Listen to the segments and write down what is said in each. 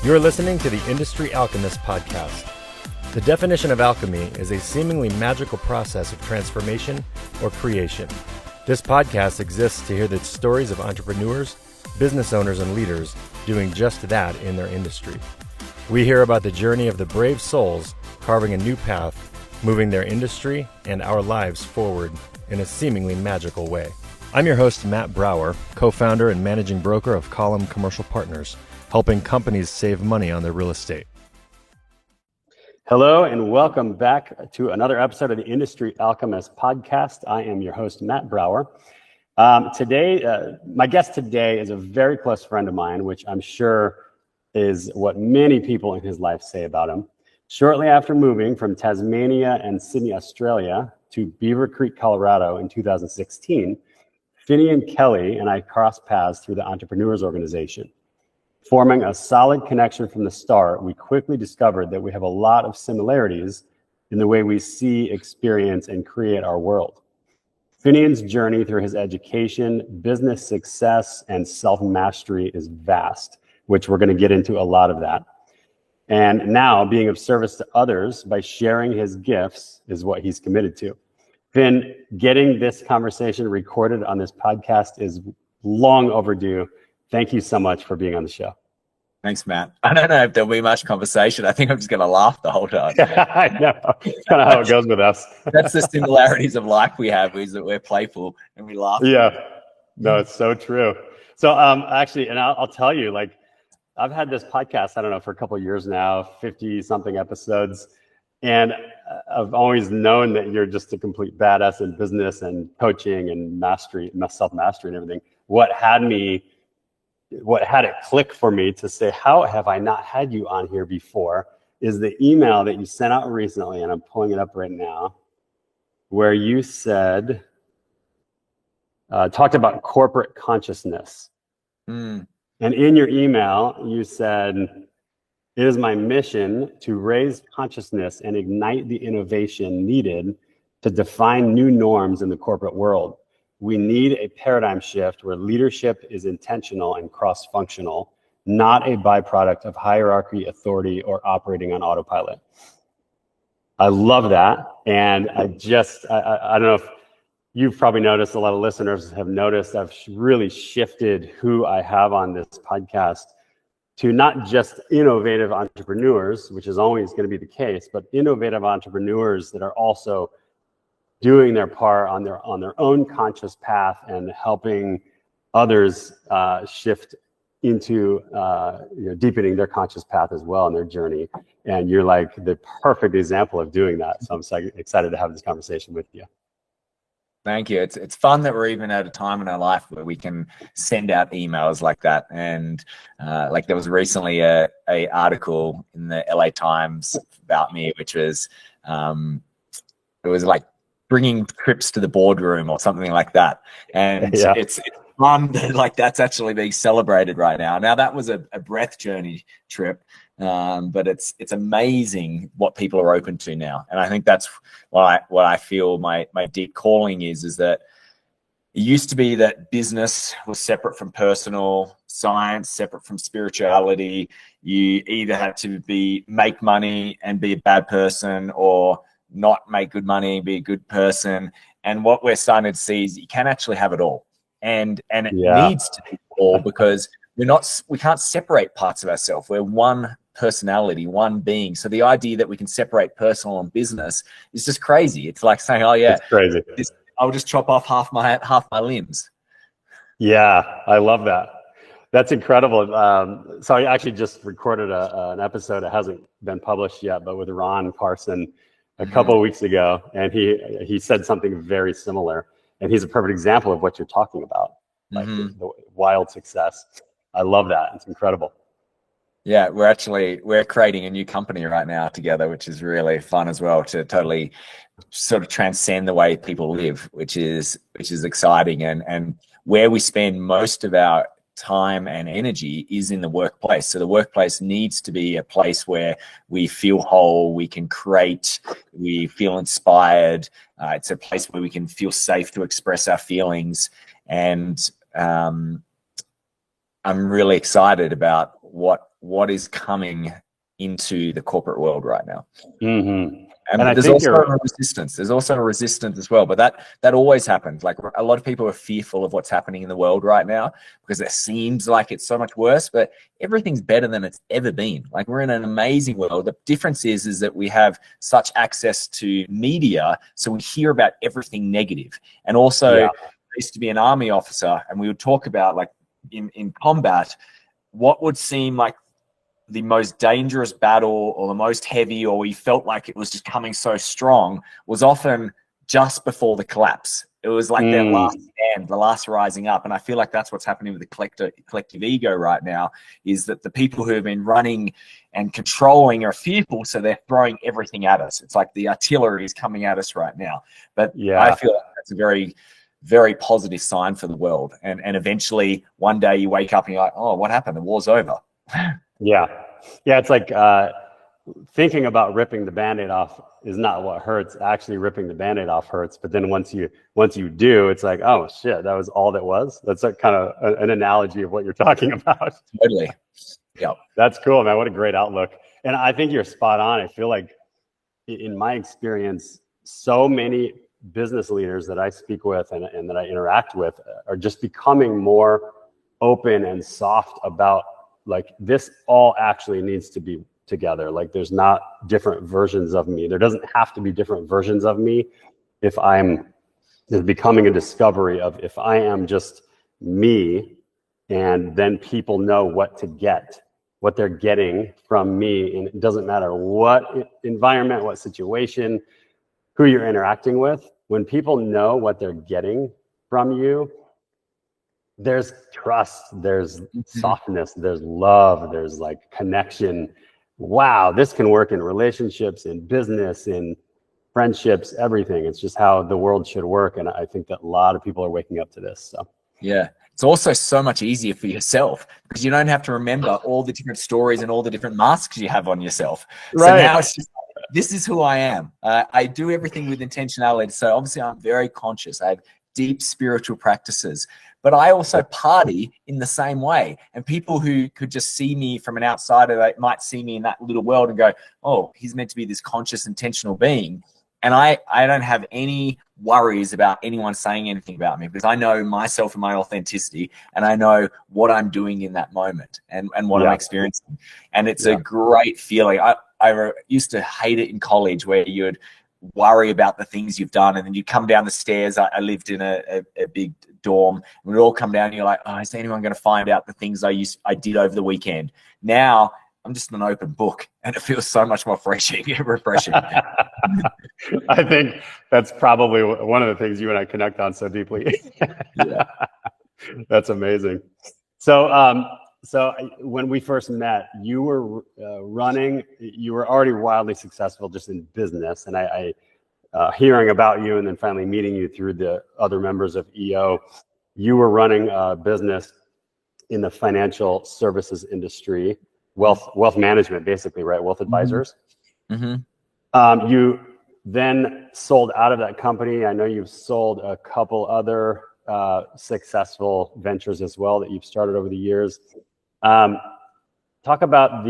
You're listening to the Industry Alchemist podcast. The definition of alchemy is a seemingly magical process of transformation or creation. This podcast exists to hear the stories of entrepreneurs, business owners, and leaders doing just that in their industry. We hear about the journey of the brave souls carving a new path, moving their industry and our lives forward in a seemingly magical way. I'm your host, Matt Brower, co-founder and managing broker of Column Commercial Partners, helping companies save money on their real estate. Hello, and welcome back to another episode of the Industry Alchemist podcast. I am your host, Matt Brower. Today, my guest today is a very close friend of mine, which I'm sure is what many people in his life say about him. Shortly after moving from Tasmania and Sydney, Australia to Beaver Creek, Colorado in 2016, Finnian Kelly and I crossed paths through the Entrepreneurs Organization. Forming a solid connection from the start, we quickly discovered that we have a lot of similarities in the way we see, experience, and create our world. Finnian's journey through his education, business success, and self-mastery is vast, which we're going to get into a lot of that. And now being of service to others by sharing his gifts is what he's committed to. Finn, getting this conversation recorded on this podcast is long overdue. Thank you so much for being on the show. Thanks, Matt. I don't know if there'll be much conversation. I think I'm just going to laugh the whole time. I know. It's kind of how it goes with us. That's the similarities of life we have, is that we're playful and we laugh. Yeah. No, it's so true. So actually, and I'll tell you, like, I've had this podcast, I don't know, for a couple of years now, 50 something episodes. And I've always known that you're just a complete badass in business and coaching and mastery, self-mastery and everything. What had it click for me to say, how have I not had you on here before, is the email that you sent out recently, and I'm pulling it up right now, where you said, talked about corporate consciousness. And in your email, you said, "It is my mission to raise consciousness and ignite the innovation needed to define new norms in the corporate world. We need a paradigm shift where leadership is intentional and cross-functional, not a byproduct of hierarchy, authority, or operating on autopilot." I love that. And I don't know if you've probably noticed, a lot of listeners have noticed, I've really shifted who I have on this podcast to not just innovative entrepreneurs, which is always going to be the case, but innovative entrepreneurs that are also doing their part on their own conscious path and helping others shift into deepening their conscious path as well in their journey. And you're like the perfect example of doing that. So I'm so excited to have this conversation with you. Thank you. It's fun that we're even at a time in our life where we can send out emails like that. And like there was recently a article in the LA Times about me, which was it was like bringing trips to the boardroom or something like that. And yeah. It's fun that like that's actually being celebrated right now. Now that was a breath journey trip, but it's amazing what people are open to now. And I think that's what I feel my deep calling is that it used to be that business was separate from personal, science separate from spirituality. You either had to make money and be a bad person, or not make good money, be a good person. And what we're starting to see is you can actually have it all. And it needs to be all, because we can't separate parts of ourselves. We're one personality, one being. So the idea that we can separate personal and business is just crazy. It's like saying, oh yeah, it's crazy. I'll just chop off half my limbs. Yeah, I love that. That's incredible. So I actually just recorded an episode. It hasn't been published yet, but with Ron Carson a couple of weeks ago, and he said something very similar, and he's a perfect example of what you're talking about, like the wild success. I love that. It's incredible. Yeah, we're creating a new company right now together, which is really fun as well, to totally sort of transcend the way people live, which is exciting. And where we spend most of our time and energy is in the workplace. So the workplace needs to be a place where we feel whole, we can create, we feel inspired. It's a place where we can feel safe to express our feelings. And I'm really excited about what what is coming into the corporate world right now. Mm-hmm. And there's also a resistance. There's also a resistance as well. But that always happens. Like, a lot of people are fearful of what's happening in the world right now because it seems like it's so much worse, but everything's better than it's ever been. Like, we're in an amazing world. The difference is that we have such access to media, so we hear about everything negative. And also, I used to be an army officer, and we would talk about, like, in combat, what would seem like the most dangerous battle or the most heavy, or we felt like it was just coming so strong, was often just before the collapse. It was like their last stand, the last rising up. And I feel like that's what's happening with the collective ego right now, is that the people who have been running and controlling are fearful, so they're throwing everything at us. It's like the artillery is coming at us right now. But I feel like that's a very, very positive sign for the world. And eventually one day you wake up and you're like, oh, what happened? The war's over. Yeah. It's like thinking about ripping the Band-Aid off is not what hurts. Actually, ripping the Band-Aid off hurts. But then once you do, it's like, oh shit, that was all that was. That's like kind of an analogy of what you're talking about. Totally. Yeah. That's cool, man. What a great outlook. And I think you're spot on. I feel like in my experience, so many business leaders that I speak with and that I interact with are just becoming more open and soft about, like, this all actually needs to be together. Like, there's not different versions of me. There doesn't have to be different versions of me if there's becoming a discovery of, if I am just me, and then people know what they're getting from me. And it doesn't matter what environment, what situation, who you're interacting with. When people know what they're getting from you, there's trust, there's softness, there's love, there's like connection. Wow, this can work in relationships, in business, in friendships, everything. It's just how the world should work. And I think that a lot of people are waking up to this. So yeah, it's also so much easier for yourself because you don't have to remember all the different stories and all the different masks you have on yourself. Right. So now it's just, this is who I am. I do everything with intentionality. So obviously I'm very conscious. I have deep spiritual practices, but I also party in the same way. And people who could just see me from an outsider, they might see me in that little world and go, oh, he's meant to be this conscious, intentional being. And I don't have any worries about anyone saying anything about me because I know myself and my authenticity, and I know what I'm doing in that moment and what I'm experiencing. And it's a great feeling. I used to hate it in college where you would worry about the things you've done, and then you come down the stairs. I lived in a big dorm, and we'd all come down and you're like, oh, is anyone going to find out the things I did over the weekend? Now I'm just an open book, and it feels so much more refreshing. I think that's probably one of the things you and I connect on so deeply. Yeah. That's amazing. So when we first met, you were you were already wildly successful just in business. And I hearing about you and then finally meeting you through the other members of EO, you were running a business in the financial services industry, wealth management, basically, right? Wealth advisors. Mm-hmm. You then sold out of that company. I know you've sold a couple other successful ventures as well that you've started over the years. Talk about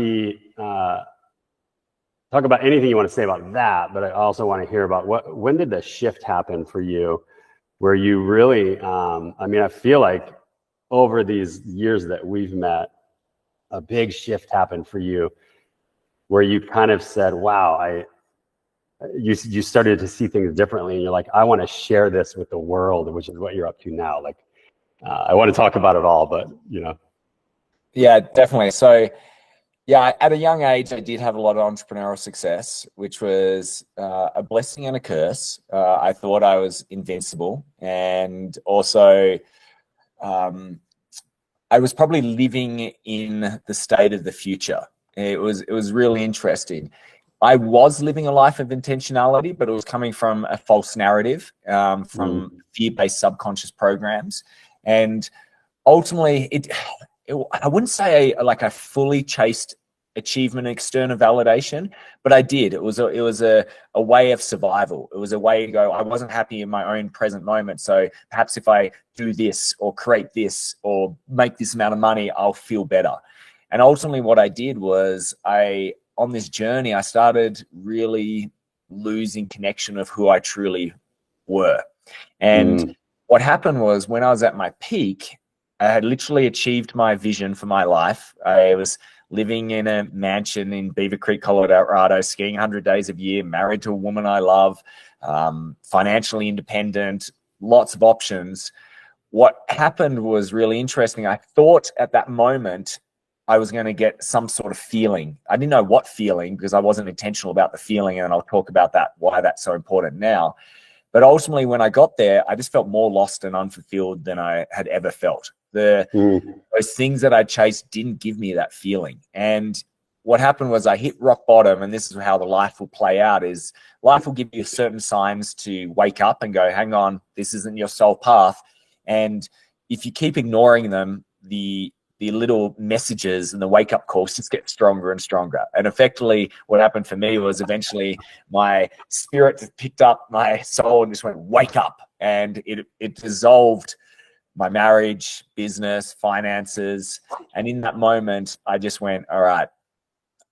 anything you want to say about that, but I also want to hear about when did the shift happen for you, where you really, I feel like over these years that we've met, a big shift happened for you, where you kind of said, wow, you started to see things differently, and you're like, I want to share this with the world, which is what you're up to now. Like, I want to talk about it all, but Yeah, definitely. So yeah, at a young age, I did have a lot of entrepreneurial success, which was a blessing and a curse. I thought I was invincible, and also I was probably living in the state of the future. It was really interesting. I was living a life of intentionality, but it was coming from a false narrative, from fear-based subconscious programs. And ultimately, I wouldn't say I fully chased achievement and external validation, but I did. It was a way of survival. It was a way to go, I wasn't happy in my own present moment. So perhaps if I do this or create this or make this amount of money, I'll feel better. And ultimately what I did was on this journey, I started really losing connection of who I truly were. And what happened was, when I was at my peak, I had literally achieved my vision for my life. I was living in a mansion in Beaver Creek, Colorado, skiing 100 days a year, married to a woman I love, financially independent, lots of options. What happened was really interesting. I thought at that moment I was going to get some sort of feeling. I didn't know what feeling, because I wasn't intentional about the feeling, and I'll talk about that, why that's so important now. But ultimately, when I got there, I just felt more lost and unfulfilled than I had ever felt. Those things that I chased didn't give me that feeling. And what happened was I hit rock bottom, and this is how the life will play out, is life will give you certain signs to wake up and go, hang on, this isn't your soul path. And if you keep ignoring them, the little messages and the wake-up calls just get stronger and stronger. And effectively, what happened for me was eventually my spirit picked up my soul and just went, wake up. And it dissolved my marriage, business, finances. And in that moment, I just went, all right,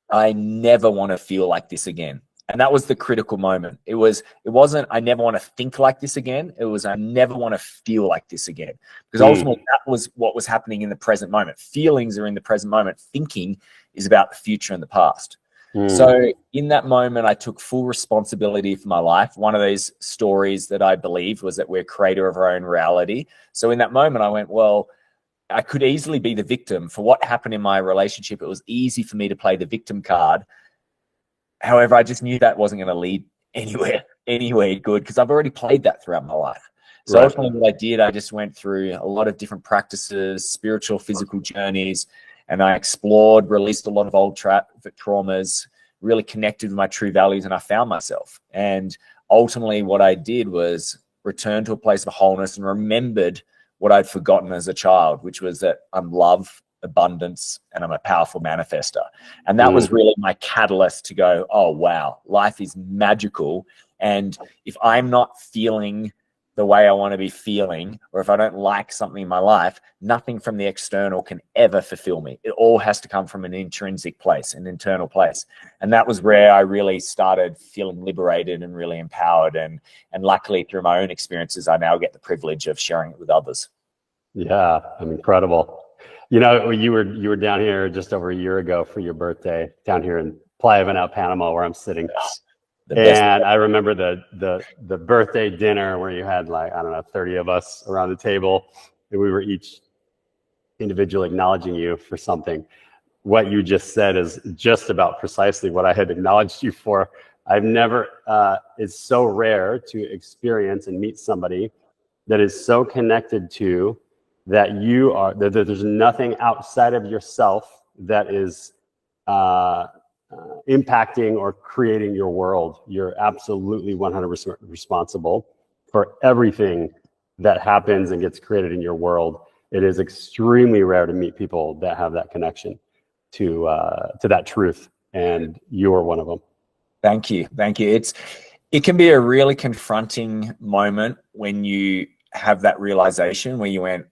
I never want to feel like this again. And that was the critical moment. It wasn't, I never want to think like this again. It was, I never want to feel like this again. Because ultimately that was what was happening in the present moment. Feelings are in the present moment. Thinking is about the future and the past. So in that moment, I took full responsibility for my life. One of those stories that I believed was that we're creator of our own reality. So in that moment, I went, well, I could easily be the victim for what happened in my relationship. It was easy for me to play the victim card. However, I just knew that wasn't going to lead anywhere good, because I've already played that throughout my life. So ultimately what I did, I just went through a lot of different practices, spiritual, physical journeys, and I explored, released a lot of old traumas, really connected with my true values, and I found myself. And ultimately what I did was return to a place of wholeness and remembered what I'd forgotten as a child, which was that I'm love, abundance, and I'm a powerful manifester. And that was really my catalyst to go, oh wow, life is magical. And if I'm not feeling the way I want to be feeling, or if I don't like something in my life, nothing from the external can ever fulfill me. It all has to come from an intrinsic place, an internal place. And that was where I really started feeling liberated and really empowered. And luckily, through my own experiences, I now get the privilege of sharing it with others. Yeah, incredible. You know, you were down here just over a year ago for your birthday, down here in Playa Venal, Panama, where I'm sitting. And I remember the birthday dinner where you had, like, I don't know, 30 of us around the table, and we were each individually acknowledging you for something. What you just said is just about precisely what I had acknowledged you for. I've never, it's so rare to experience and meet somebody that is so connected to that you are, that there's nothing outside of yourself that is impacting or creating your world. You're absolutely 100% responsible for everything that happens and gets created in your world. It is extremely rare to meet people that have that connection to that truth, and you're one of them. Thank you. It can be a really confronting moment when you have that realization where you went,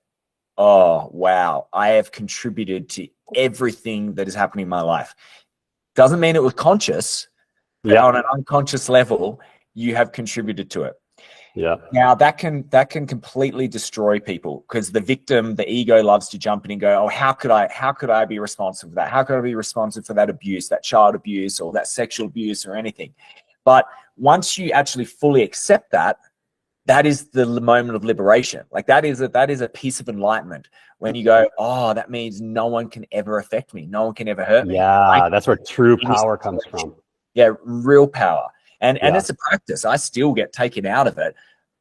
oh wow, I have contributed to everything that is happening in my life. Doesn't mean it was conscious, but on an unconscious level, you have contributed to it. Yeah. Now that can completely destroy people, because the victim, the ego, loves to jump in and go, oh, how could I be responsible for that? How could I be responsible for that abuse, that child abuse, or that sexual abuse, or anything? But once you actually fully accept that, that is the moment of liberation. Like that is a piece of enlightenment when you go, oh, that means no one can ever affect me. No one can ever hurt me. Yeah, that's where true power comes from. Yeah, real power. And it's a practice. I still get taken out of it.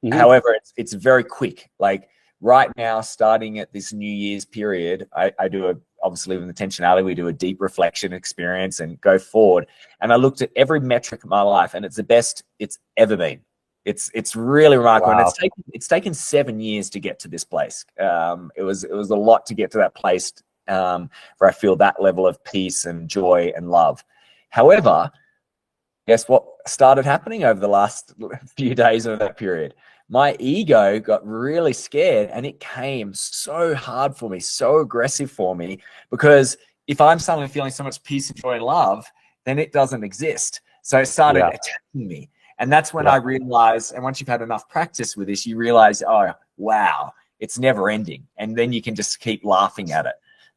Mm-hmm. However, it's very quick. Like right now, starting at this New Year's period, I do obviously with intentionality, we do a deep reflection experience and go forward. And I looked at every metric of my life, and it's the best it's ever been. It's really remarkable. Wow. And it's taken 7 years to get to this place. It was a lot to get to that place where I feel that level of peace and joy and love. However, guess what started happening over the last few days of that period? My ego got really scared, and it came so hard for me, so aggressive for me, because if I'm suddenly feeling so much peace and joy and love, then it doesn't exist. So it started attacking me. And that's when I realized, and once you've had enough practice with this, you realize, oh, wow, it's never ending. And then you can just keep laughing at it.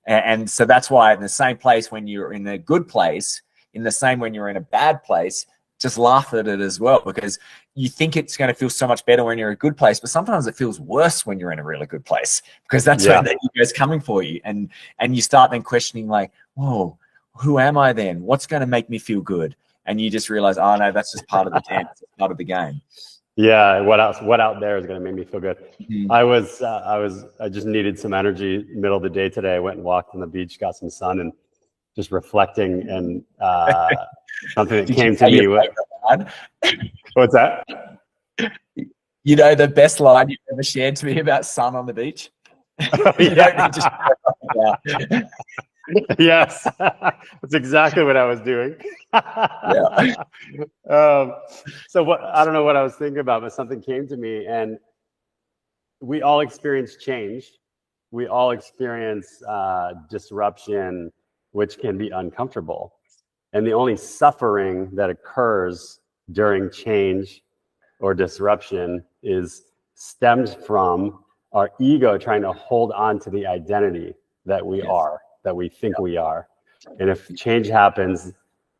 And so that's why in the same place when you're in a good place, in the same when you're in a bad place, just laugh at it as well, because you think it's going to feel so much better when you're in a good place, but sometimes it feels worse when you're in a really good place, because that's when the ego is coming for you. And you start then questioning like, whoa, who am I then? What's going to make me feel good? And you just realize, oh no, that's just part of the dance, it's part of the game. Yeah, what else? What out there is going to make me feel good? Mm-hmm. I just needed some energy. Middle of the day today, I went and walked on the beach, got some sun, and just reflecting. And something that came to me. What's that? You know the best line you've ever shared to me about sun on the beach? Yes, that's exactly what I was doing. So what, I don't know what I was thinking about, but something came to me, and we all experience change. We all experience disruption, which can be uncomfortable. And the only suffering that occurs during change or disruption is stemmed from our ego trying to hold on to the identity that we are, that we think we are. And if change happens,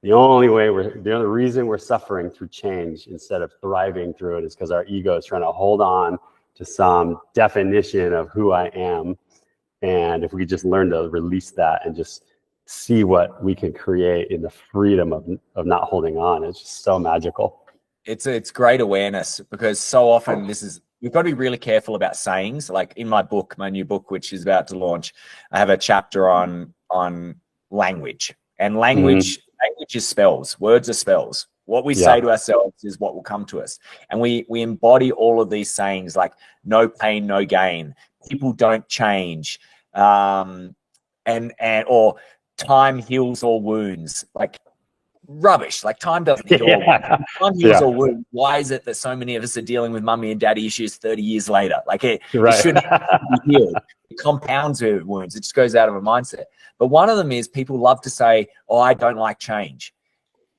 the only reason we're suffering through change instead of thriving through it is because our ego is trying to hold on to some definition of who I am. And if we just learn to release that and just see what we can create in the freedom of not holding on, it's just so magical. It's great awareness, because so often we've got to be really careful about sayings. Like in my book, my new book, which is about to launch, I have a chapter on language. And language is spells. Words are spells. What we say to ourselves is what will come to us. And we embody all of these sayings like no pain, no gain. People don't change. Or time heals all wounds. Like rubbish. Like time doesn't heal all wounds. Time heals all wounds. Why is it that so many of us are dealing with mummy and daddy issues 30 years later? Like it shouldn't be healed. It compounds our wounds. It just goes out of a mindset. But one of them is people love to say, oh, I don't like change.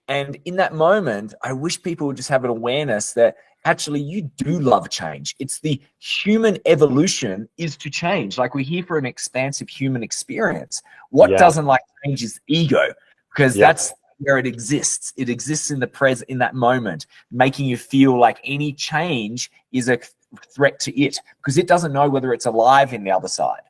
And in that moment, I wish people would just have an awareness that actually you do love change. It's the human evolution is to change. Like we're here for an expansive human experience. What doesn't like change is ego, because that's where it exists. It exists in the present, in that moment, making you feel like any change is a threat to it, because it doesn't know whether it's alive in the other side.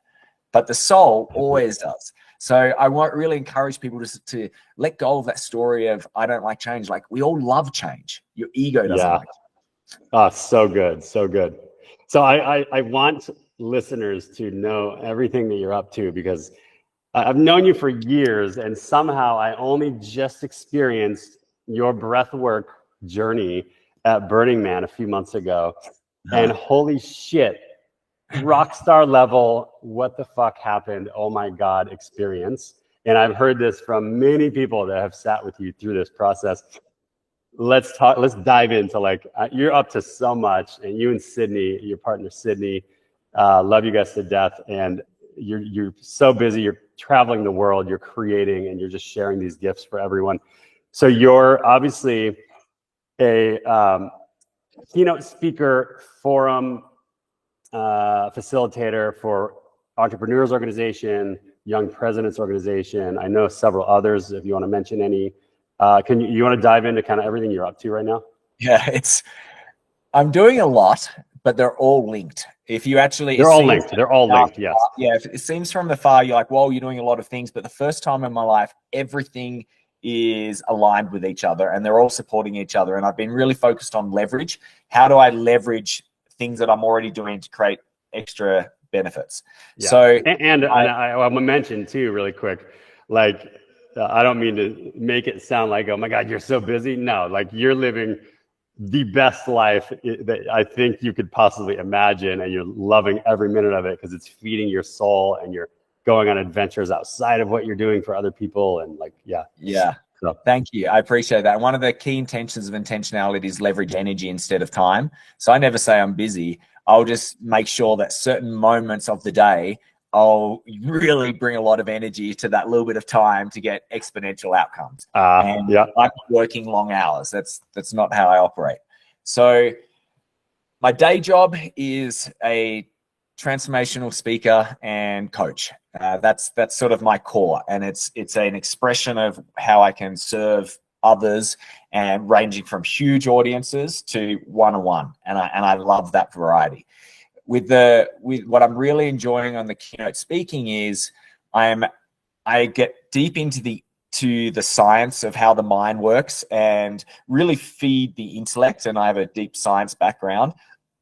But the soul always does. So I want really encourage people to let go of that story of I don't like change. Like we all love change. Your ego doesn't like it. Oh, so good. So good. So I want listeners to know everything that you're up to, because I've known you for years, and somehow I only just experienced your breathwork journey at Burning Man a few months ago. And holy shit, rock star level, what the fuck happened? Oh my God, experience. And I've heard this from many people that have sat with you through this process. Let's dive into you're up to so much, and you and Sydney, your partner Sydney, love you guys to death. And you're so busy, you're traveling the world, you're creating, and you're just sharing these gifts for everyone. So you're obviously a keynote speaker, forum facilitator for Entrepreneurs Organization, Young Presidents Organization. I know several others, if you want to mention any. You want to dive into kind of everything you're up to right now? Yeah, I'm doing a lot, but they're all linked. If you actually, they're all linked. Yes. Yeah. If it seems from the far, you're like, well, you're doing a lot of things, but the first time in my life, everything is aligned with each other and they're all supporting each other. And I've been really focused on leverage. How do I leverage things that I'm already doing to create extra benefits? Yeah. So, and I want to mention too, really quick, I don't mean to make it sound like, oh my God, you're so busy. No, you're living the best life that I think you could possibly imagine, and you're loving every minute of it because it's feeding your soul, and you're going on adventures outside of what you're doing for other people. And so thank you. I appreciate that. And one of the key intentions of intentionality is leverage energy instead of time. So I never say I'm busy. I'll just make sure that certain moments of the day I'll really bring a lot of energy to that little bit of time to get exponential outcomes. And yeah. I'm working long hours. That's not how I operate. So my day job is a transformational speaker and coach. That's sort of my core, and it's an expression of how I can serve others, and ranging from huge audiences to one-on-one, and I love that variety. With what I'm really enjoying on the keynote speaking is I get deep into the science of how the mind works and really feed the intellect, and I have a deep science background.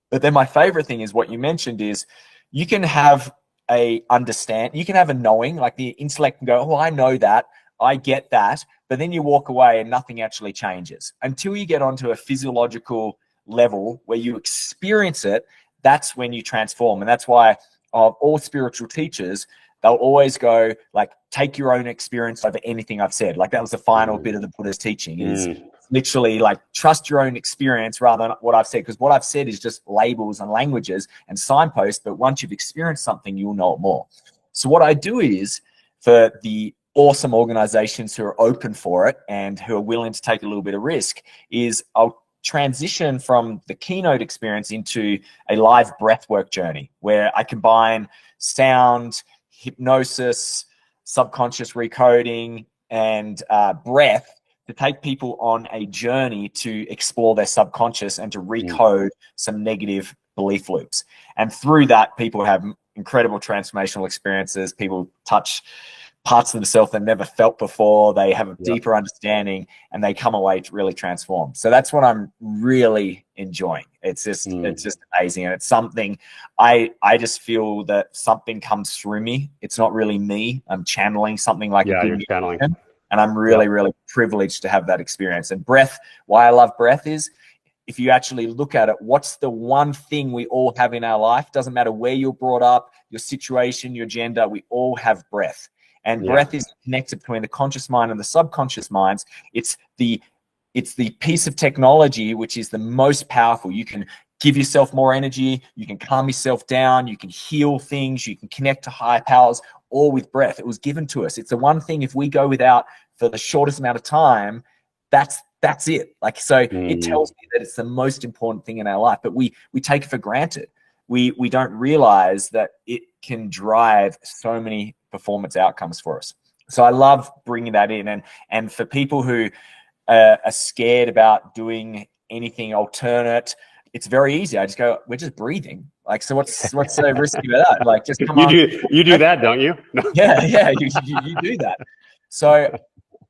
But then my favorite thing is what you mentioned is you can have you can have a knowing, like the intellect can go, oh, I know that, I get that, but then you walk away and nothing actually changes until you get onto a physiological level where you experience it. That's when you transform. And that's why of all spiritual teachers, they'll always go like, take your own experience over anything I've said. Like that was the final bit of the Buddha's teaching is literally like trust your own experience rather than what I've said, because what I've said is just labels and languages and signposts, but once you've experienced something, you'll know it more. So what I do is, for the awesome organizations who are open for it and who are willing to take a little bit of risk, is I'll transition from the keynote experience into a live breathwork journey where I combine sound, hypnosis, subconscious recoding, and breath to take people on a journey to explore their subconscious and to recode some negative belief loops. And through that, people have incredible transformational experiences. People touch parts of themselves they've never felt before. They have a deeper understanding, and they come away really transformed. So that's what I'm really enjoying. It's just amazing. And it's something I just feel that something comes through me. It's not really me. I'm channeling something like you're channeling. And I'm really privileged to have that experience. And breath, why I love breath is, if you actually look at it, what's the one thing we all have in our life? Doesn't matter where you're brought up, your situation, your gender, we all have breath. And breath is connected between the conscious mind and the subconscious minds. It's the piece of technology which is the most powerful. You can give yourself more energy, you can calm yourself down, you can heal things, you can connect to higher powers, all with breath. It was given to us. It's the one thing, if we go without for the shortest amount of time, that's it. Like, so it tells me that it's the most important thing in our life, but we take it for granted. We don't realize that it can drive so many performance outcomes for us. So I love bringing that in. And for people who are scared about doing anything alternate, it's very easy. I just go, we're just breathing. Like, so what's so risky about that? Like, just come on. You do that, don't you? Yeah, you do that. So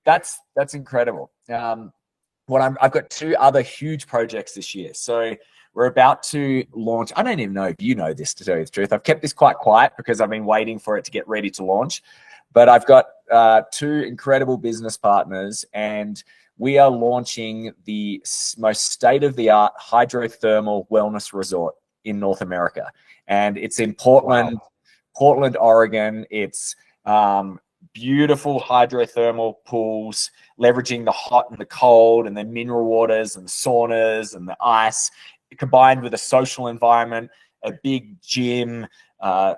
that's incredible. I've got 2 other huge projects this year. So we're about to launch. I don't even know if you know this, to tell you the truth. I've kept this quite quiet because I've been waiting for it to get ready to launch. But I've got 2 incredible business partners, and we are launching the most state-of-the-art hydrothermal wellness resort in North America. And it's in Portland, Oregon. It's beautiful hydrothermal pools, leveraging the hot and the cold and the mineral waters and the saunas and the ice, combined with a social environment, a big gym, I'm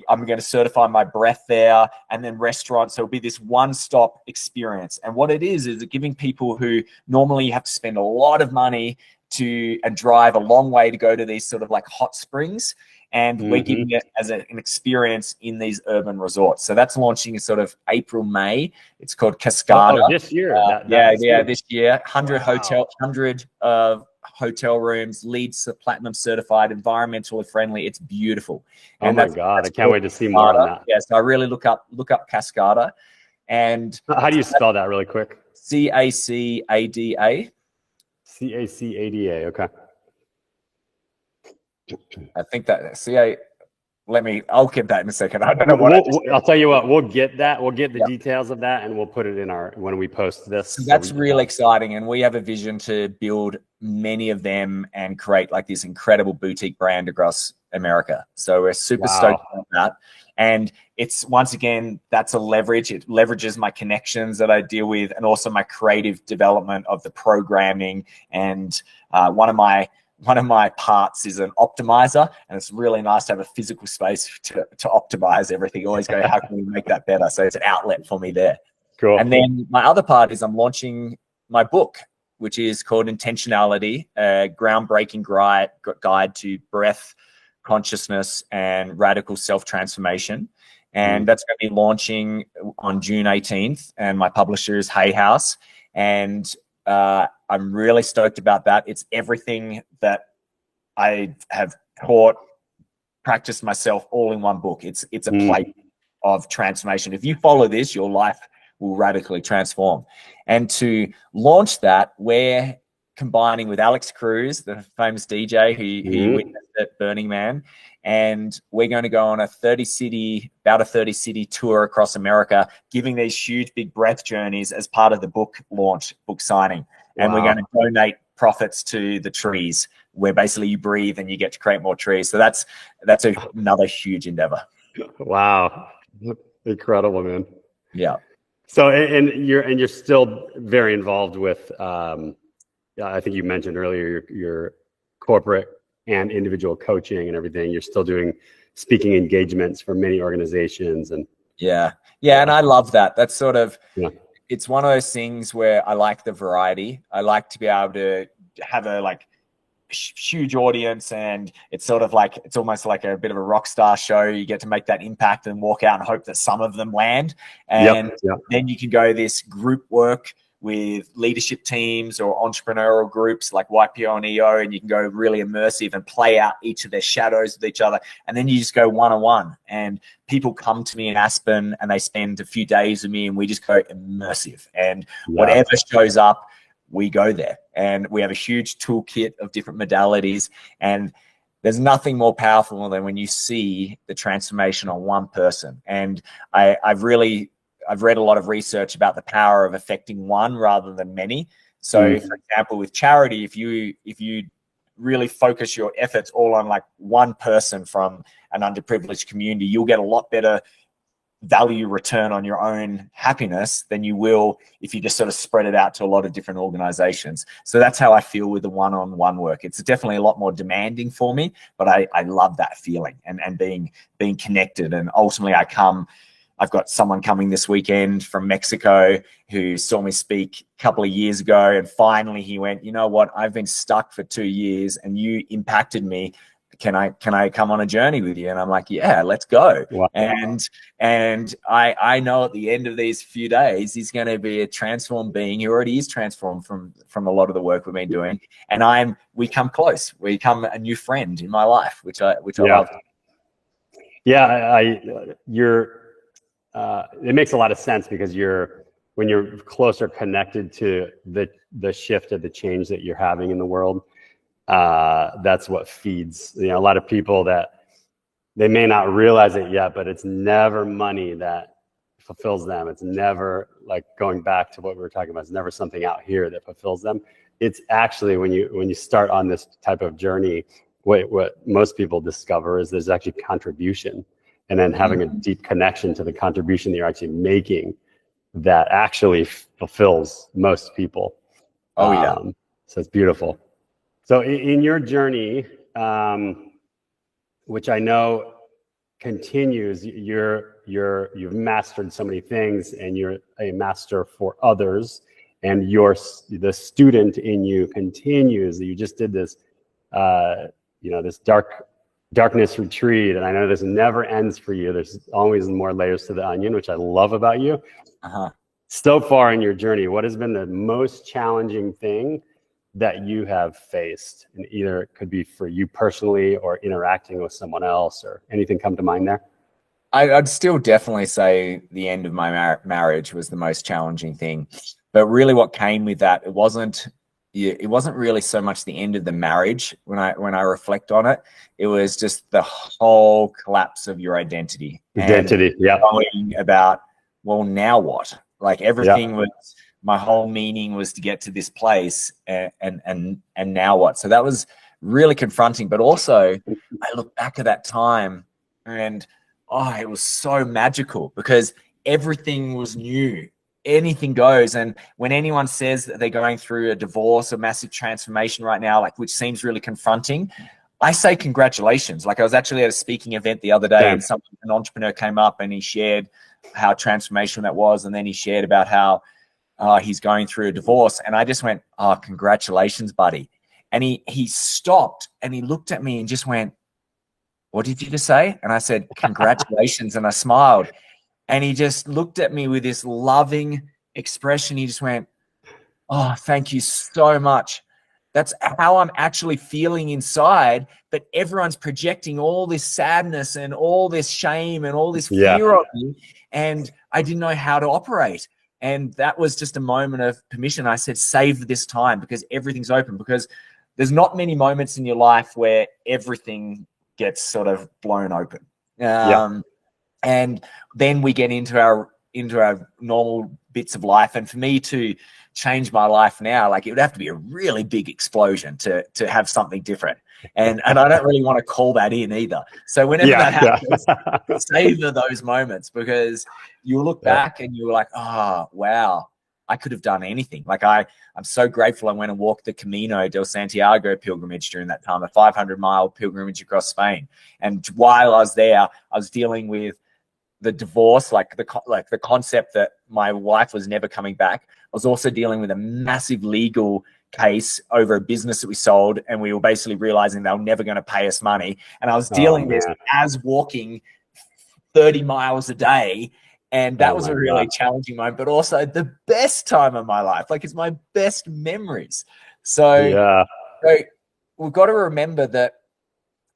going to certify my breath there, and then restaurants. So it'll be this one-stop experience. And what it is giving people who normally have to spend a lot of money and drive a long way to go to these sort of like hot springs, and we're giving it as an experience in these urban resorts. So that's launching in sort of April, May. It's called Cascada. Oh, this year. This year. 100 hotel rooms, LEED Platinum certified, environmentally friendly. It's beautiful. And my God, I can't wait to see more on that. Yeah, so I really look up Cascada. And how do you spell that really quick? CACADA. CACADA. Okay. I think that I'll get that in a second. I don't know what I'll tell you what, we'll get that. We'll get the details of that, and we'll put it in when we post this. So that's really exciting. And we have a vision to build many of them and create like this incredible boutique brand across America. So we're super stoked about that. And it's, once again, that's a leverage. It leverages my connections that I deal with, and also my creative development of the programming. And one of my my parts is an optimizer, and it's really nice to have a physical space to optimize everything. Always go, how can we make that better? So it's an outlet for me there. Cool. And then my other part is I'm launching my book, which is called Intentionality, a groundbreaking guide to breath, consciousness, and radical self-transformation. And that's going to be launching on June 18th. And my publisher is Hay House. And I'm really stoked about that. It's everything that I have taught, practiced myself all in one book. It's a plate of transformation. If you follow this, your life will radically transform. And to launch that, we're combining with Alex Cruz, the famous DJ who witnessed at Burning Man. And we're going to go on about a 30 city tour across America, giving these huge, big breath journeys as part of the book launch, book signing. And we're going to donate profits to the trees, where basically you breathe and you get to create more trees. So that's another huge endeavor. Wow. Incredible, man. Yeah. So, and you're still very involved with, I think you mentioned earlier, your corporate and individual coaching and everything. You're still doing speaking engagements for many organizations. And yeah. And I love that. That's sort of, it's one of those things where I like the variety. I like to be able to have a huge audience, and it's sort of like, it's almost like a bit of a rock star show. You get to make that impact and walk out and hope that some of them land. And then you can go this group work with leadership teams or entrepreneurial groups like YPO and EO, and you can go really immersive and play out each of their shadows with each other. And then you just go one-on-one, and people come to me in Aspen and they spend a few days with me, and we just go immersive, and whatever shows up, we go there. And we have a huge toolkit of different modalities, and there's nothing more powerful than when you see the transformation on one person. And I've read a lot of research about the power of affecting one rather than many. So, for example, with charity, if you really focus your efforts all on like one person from an underprivileged community, you'll get a lot better value return on your own happiness than you will if you just sort of spread it out to a lot of different organizations. So that's how I feel with the one-on-one work. It's definitely a lot more demanding for me, but I love that feeling and being connected. And ultimately I've got someone coming this weekend from Mexico who saw me speak a couple of years ago, and finally he went, you know what, I've been stuck for 2 years and you impacted me. Can I come on a journey with you? And I'm like, yeah, let's go. Wow. And I know at the end of these few days, he's going to be a transformed being. He already is transformed from a lot of the work we've been doing. And we come close. We become a new friend in my life, which I love. Yeah, it makes a lot of sense, because when you're closer connected to the shift of the change that you're having in the world, that's what feeds, a lot of people that they may not realize it yet, but it's never money that fulfills them. It's never, like going back to what we were talking about, it's never something out here that fulfills them. It's actually when you start on this type of journey, what most people discover is there's actually contribution. And then having a deep connection to the contribution that you're actually making, that actually fulfills most people. Oh, yeah. So it's beautiful. So in your journey, which I know continues, you've mastered so many things, and you're a master for others, and the student in you continues. You just did this, this darkness retreat, and I know this never ends for you. There's always more layers to the onion, which I love about you. So far in your journey, what has been the most challenging thing that you have faced? And either it could be for you personally or interacting with someone else, or anything come to mind there? I'd still definitely say the end of my marriage was the most challenging thing. But really what came with that, it wasn't really so much the end of the marriage when I reflect on it. It was just the whole collapse of your identity. Going about, well, now what? Like everything was, my whole meaning was to get to this place, and now what? So that was really confronting. But also I look back at that time and it was so magical, because everything was new. anything goes. And when anyone says that they're going through a divorce, a massive transformation right now, like, which seems really confronting, I say congratulations. Like, I was actually at a speaking event the other day, and an entrepreneur came up and he shared how transformational that was. And then he shared about how he's going through a divorce. And I just went, oh, congratulations, buddy. And he stopped and he looked at me and just went, what did you just say? And I said, congratulations. And I smiled. And he just looked at me with this loving expression. He just went, oh, thank you so much. That's how I'm actually feeling inside. But everyone's projecting all this sadness and all this shame and all this fear of me. And I didn't know how to operate. And that was just a moment of permission. I said, save this time, because everything's open, because there's not many moments in your life where everything gets sort of blown open. And then we get into our normal bits of life. And for me to change my life now, like, it would have to be a really big explosion to have something different. And I don't really want to call that in either. So whenever that happens, savor those moments, because you look back and you're like, oh, wow, I could have done anything. Like, I'm so grateful I went and walked the Camino del Santiago pilgrimage during that time, a 500-mile pilgrimage across Spain. And while I was there, I was dealing with the divorce, like the concept that my wife was never coming back. I was also dealing with a massive legal case over a business that we sold, and we were basically realizing they were never going to pay us money. And I was dealing with this as walking 30 miles a day. And that was a really challenging moment, but also the best time of my life. Like, it's my best memories. So, so we've got to remember that,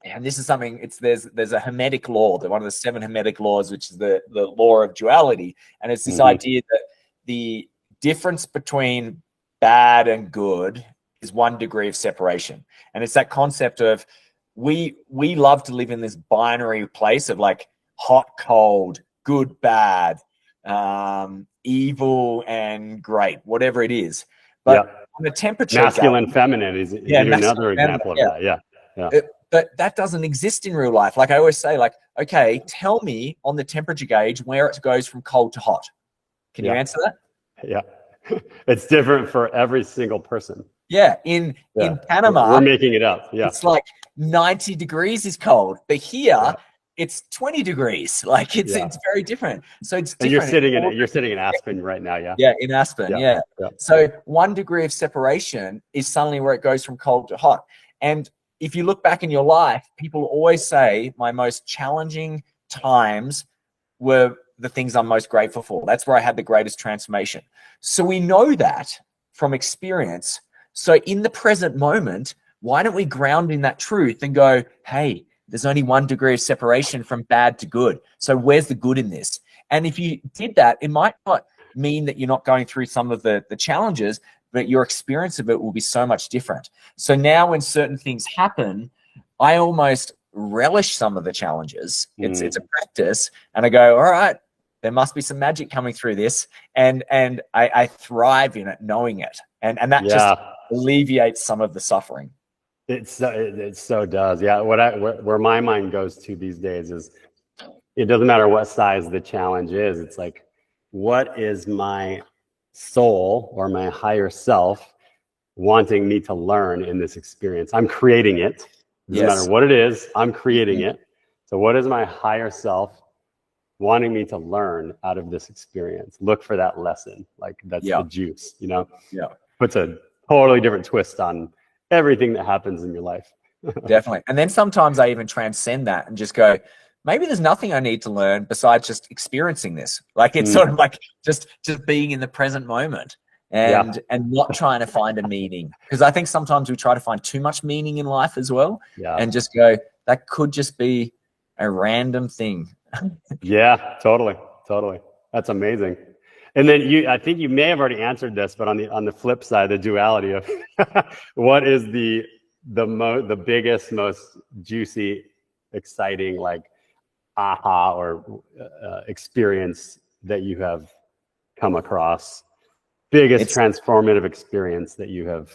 and this is something, there's a Hermetic law, one of the 7 Hermetic laws, which is the law of duality. And it's this idea that the difference between bad and good is 1 degree of separation. And it's that concept of we love to live in this binary place of like hot, cold, good, bad, evil and great, whatever it is. But on the temperature, masculine, feminine is another example of that. But that doesn't exist in real life. Like I always say, like, okay, tell me on the temperature gauge where it goes from cold to hot. Can you answer that? Yeah. It's different for every single person. Yeah. In Panama, we're making it up. Yeah. It's like 90 degrees is cold, but here it's 20 degrees. Like it's very different. So it's different. And you're sitting in Aspen right now. Yeah. Yeah. In Aspen. Yeah. So 1 degree of separation is suddenly where it goes from cold to hot. And if you look back in your life, people always say my most challenging times were the things I'm most grateful for. That's where I had the greatest transformation. So we know that from experience. So in the present moment, why don't we ground in that truth and go, hey, there's only 1 degree of separation from bad to good. So where's the good in this? And if you did that, it might not mean that you're not going through some of the challenges, but your experience of it will be so much different. So now when certain things happen, I almost relish some of the challenges. It's a practice. And I go, all right, there must be some magic coming through this. And I thrive in it, knowing it. And that just alleviates some of the suffering. It so does. Yeah. Where my mind goes to these days is, it doesn't matter what size the challenge is. It's like, what is my soul or my higher self wanting me to learn in this experience? I'm creating it. Doesn't matter what it is, I'm creating it. So what is my higher self wanting me to learn out of this experience? Look for that lesson. Like, that's the juice, puts a totally different twist on everything that happens in your life. Definitely. And then sometimes I even transcend that and just go, maybe there's nothing I need to learn besides just experiencing this. Like, it's sort of like just being in the present moment and not trying to find a meaning. Because I think sometimes we try to find too much meaning in life as well. And just go, that could just be a random thing. Yeah, totally. That's amazing. And then I think you may have already answered this, but on the flip side, the duality of what is the biggest, most juicy, exciting, like, aha or experience that you have come across, biggest transformative experience that you have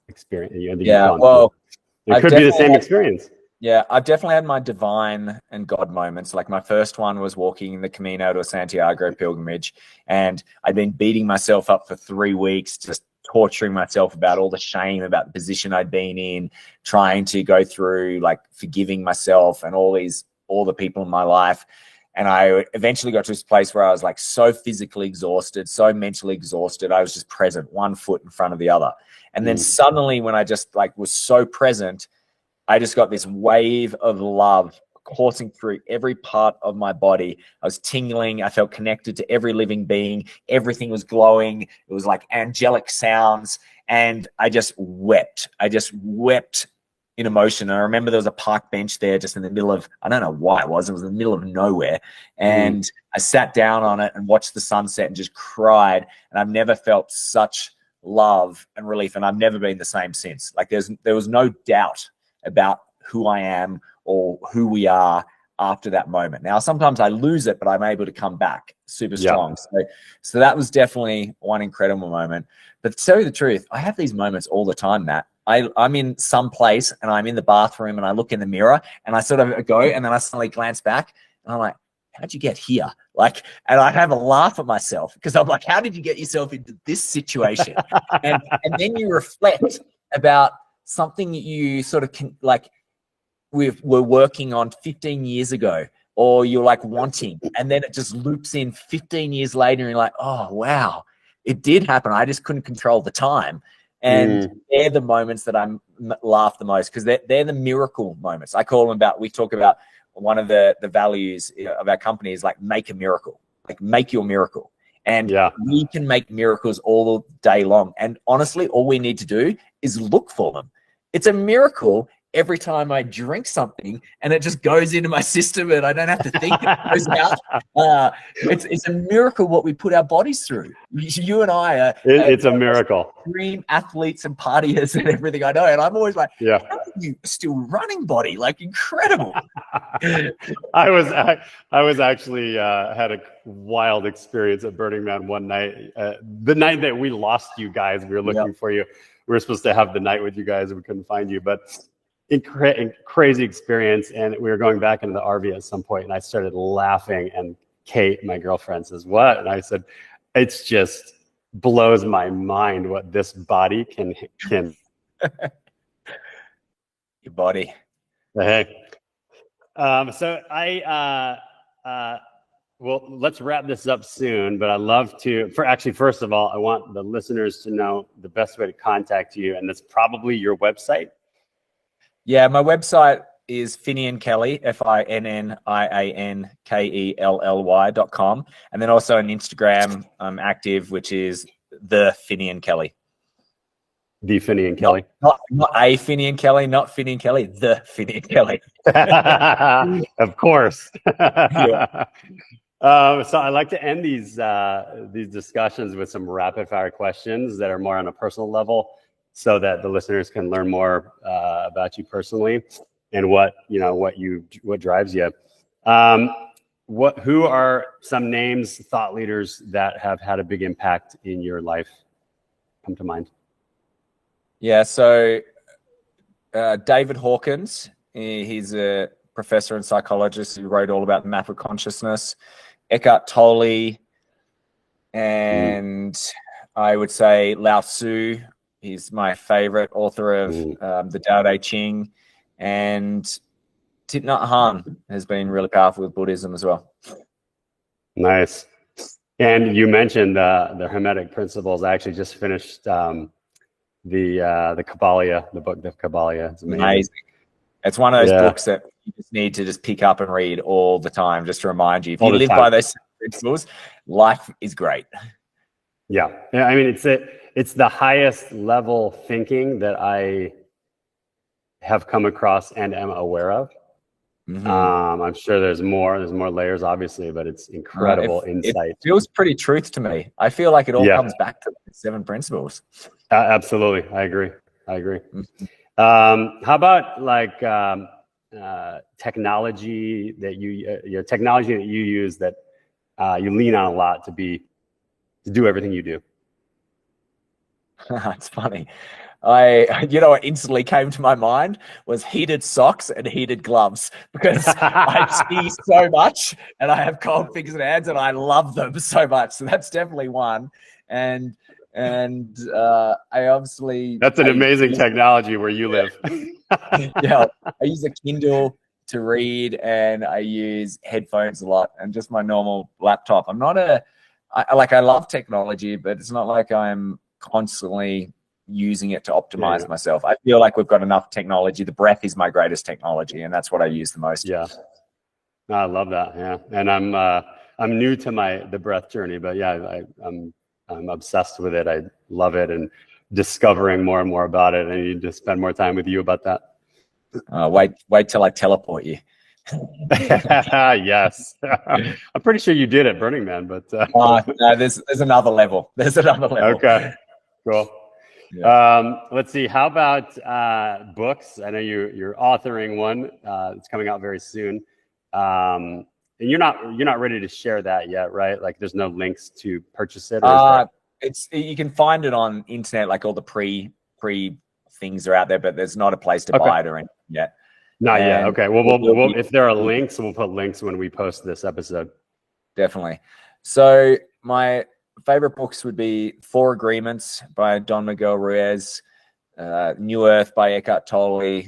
experienced? It could be the same experience. Yeah, I've definitely had my divine and God moments. Like my first one was walking the Camino to Santiago pilgrimage, and I'd been beating myself up for 3 weeks, just torturing myself about all the shame about the position I'd been in, trying to go through like forgiving myself and all the people in my life. And I eventually got to this place where I was like so physically exhausted, so mentally exhausted. I was just present, one foot in front of the other. And then suddenly when I just like was so present, I just got this wave of love coursing through every part of my body. I was tingling. I felt connected to every living being. Everything was glowing. It was like angelic sounds. And I just wept. I just wept in emotion. And I remember there was a park bench there just in the middle of, I don't know why it was in the middle of nowhere. And I sat down on it and watched the sunset and just cried. And I've never felt such love and relief. And I've never been the same since. Like there was no doubt about who I am or who we are after that moment. Now, sometimes I lose it, but I'm able to come back super strong. So that was definitely one incredible moment. But to tell you the truth, I have these moments all the time, Matt. I'm in some place and I'm in the bathroom and I look in the mirror and I sort of go and then I suddenly glance back and I'm like, how'd you get here? Like, and I have a laugh at myself because I'm like, how did you get yourself into this situation? and then you reflect about something you sort of were working on 15 years ago, or you're like wanting, and then it just loops in 15 years later and you're like, oh, wow, it did happen. I just couldn't control the time. And they're the moments that I laugh the most because they're the miracle moments. I call them we talk about one of the values of our company is like make a miracle, like make your miracle. And we can make miracles all day long. And honestly, all we need to do is look for them. It's a miracle every time I drink something and it just goes into my system and I don't have to think it goes out. It's a miracle what we put our bodies through. You and I are it's a miracle. Extreme athletes and partiers and everything I know. And I'm always like, how are you still running, body? Like incredible. I was actually had a wild experience at Burning Man one night. The night that we lost you guys, we were looking for you. We were supposed to have the night with you guys and we couldn't find you, but crazy experience. And we were going back into the RV at some point and I started laughing and Kate, my girlfriend, says, what? And I said, it's just blows my mind what this body can. Your body. Hey. So well, let's wrap this up soon, but I'd love to, first of all, I want the listeners to know the best way to contact you, and that's probably your website. Yeah, my website is Finnian Kelly, FINNIANKELLY.com. And then also on Instagram, I'm active, which is the Finnian Kelly. The Finnian Kelly. Not a Finnian Kelly, not Finnian Kelly, the Finnian Kelly. Of course. So I like to end these discussions with some rapid fire questions that are more on a personal level, so that the listeners can learn more about you personally and what drives you. Who are some names, thought leaders that have had a big impact in your life come to mind? Yeah, so David Hawkins, he's a professor and psychologist who wrote all about the map of consciousness. Eckhart Tolle, and I would say Lao Tzu. He's my favorite author of the Tao Te Ching, and Thich Nhat Hanh has been really powerful with Buddhism as well. Nice. And you mentioned the Hermetic principles. I actually just finished the Kabbalah, the book, the Kabbalah. It's amazing. It's one of those books that you just need to just pick up and read all the time, just to remind you. If you live by those principles, life is great. Yeah. I mean, it's the highest level thinking that I have come across and am aware of. I'm sure there's more layers, obviously, but it's incredible insight. It feels pretty truth to me. I feel like it all comes back to the 7 principles. Absolutely. I agree. How about like technology that you use that you lean on a lot to do everything you do? It's funny. you know, what instantly came to my mind was heated socks and heated gloves, because I ski so much and I have cold fingers and hands and I love them so much. So that's definitely one. And I obviously, That's an amazing technology where you live. yeah, I use a Kindle to read, and I use headphones a lot, and just my normal laptop. I'm not I love technology, but it's not like I'm constantly using it to optimize myself. I feel like we've got enough technology. The breath is my greatest technology, and that's what I use the most. Yeah, I love that. Yeah, and I'm new to the breath journey, but yeah, I'm obsessed with it. I love it, and discovering more and more about it. And I need to spend more time with you about that. Wait till I teleport you. Yes, I'm pretty sure you did at Burning Man, but no, there's another level. There's another level. Okay, cool. Yeah. Let's see. How about books? I know you're authoring one. It's coming out very soon. And you're not ready to share that yet, right? Like, there's no links to purchase it. You can find it on internet, like all the pre things are out there, but there's not a place to buy it or anything yet. Not yet. Okay. Well, we'll if there are links, we'll put links when we post this episode. Definitely. So my favorite books would be 4 Agreements by Don Miguel Ruiz, New Earth by Eckhart Tolle.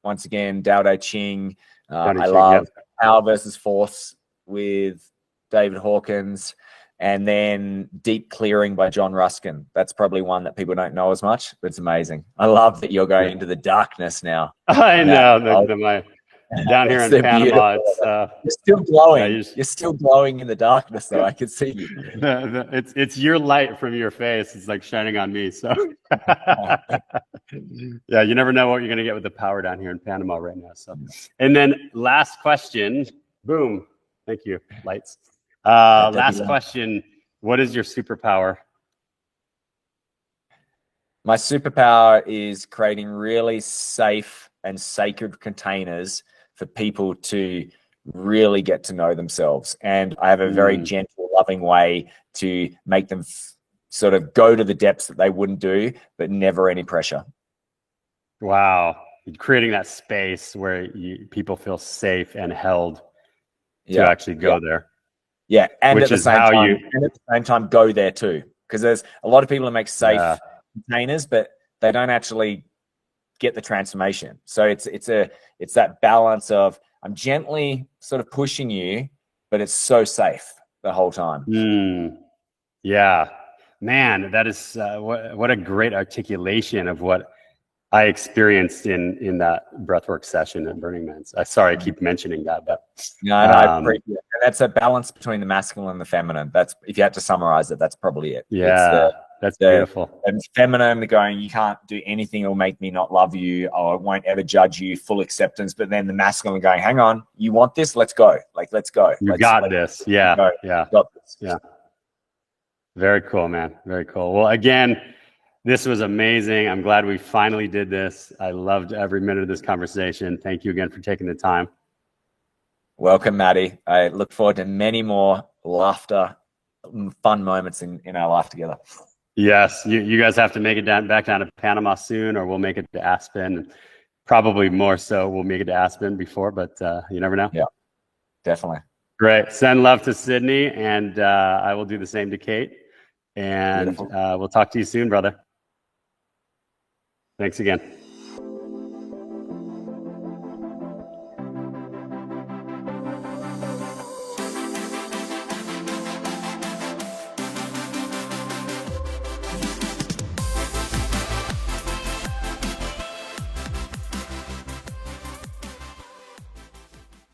Once again, Dao De Ching. I love Power versus Force with David Hawkins. And then Deep Clearing by John Ruskin. That's probably one that people don't know as much, but it's amazing. I love that you're going into the darkness now. I know. Down here in Panama, you're still glowing. You're still glowing in the darkness, though. I can see you. It's your light from your face. It's like shining on me. So yeah, you never know what you're going to get with the power down here in Panama right now. So, and then last question. Boom. Thank you. Lights. Last question. What is your superpower? My superpower is creating really safe and sacred containers for people to really get to know themselves. And I have a very gentle, loving way to make them sort of go to the depths that they wouldn't do, but never any pressure. Wow. Creating that space where people feel safe and held to actually go there. Yeah, and at the same time, go there too, because there's a lot of people who make safe containers, but they don't actually get the transformation. So it's that balance of, I'm gently sort of pushing you, but it's so safe the whole time. Yeah, man, that is what a great articulation of what I experienced in that breathwork session at Burning Man. Sorry, I keep mentioning that, but I appreciate it. And that's a balance between the masculine and the feminine. That's, if you had to summarize it, that's probably it. Yeah, that's beautiful. And feminine, going, you can't do anything that will make me not love you, or I won't ever judge you, full acceptance. But then the masculine going, hang on, you want this? Let's go. Let's go. You got this. Yeah. Got this. Yeah. Very cool, man. Very cool. Well, again, this was amazing. I'm glad we finally did this. I loved every minute of this conversation. Thank you again for taking the time. Welcome, Maddie. I look forward to many more laughter, fun moments in our life together. Yes, you guys have to make it back down to Panama soon, or we'll make it to Aspen. Probably more so we'll make it to Aspen before, but you never know. Yeah, definitely. Great. Send love to Sydney, and I will do the same to Kate. And we'll talk to you soon, brother. Thanks again.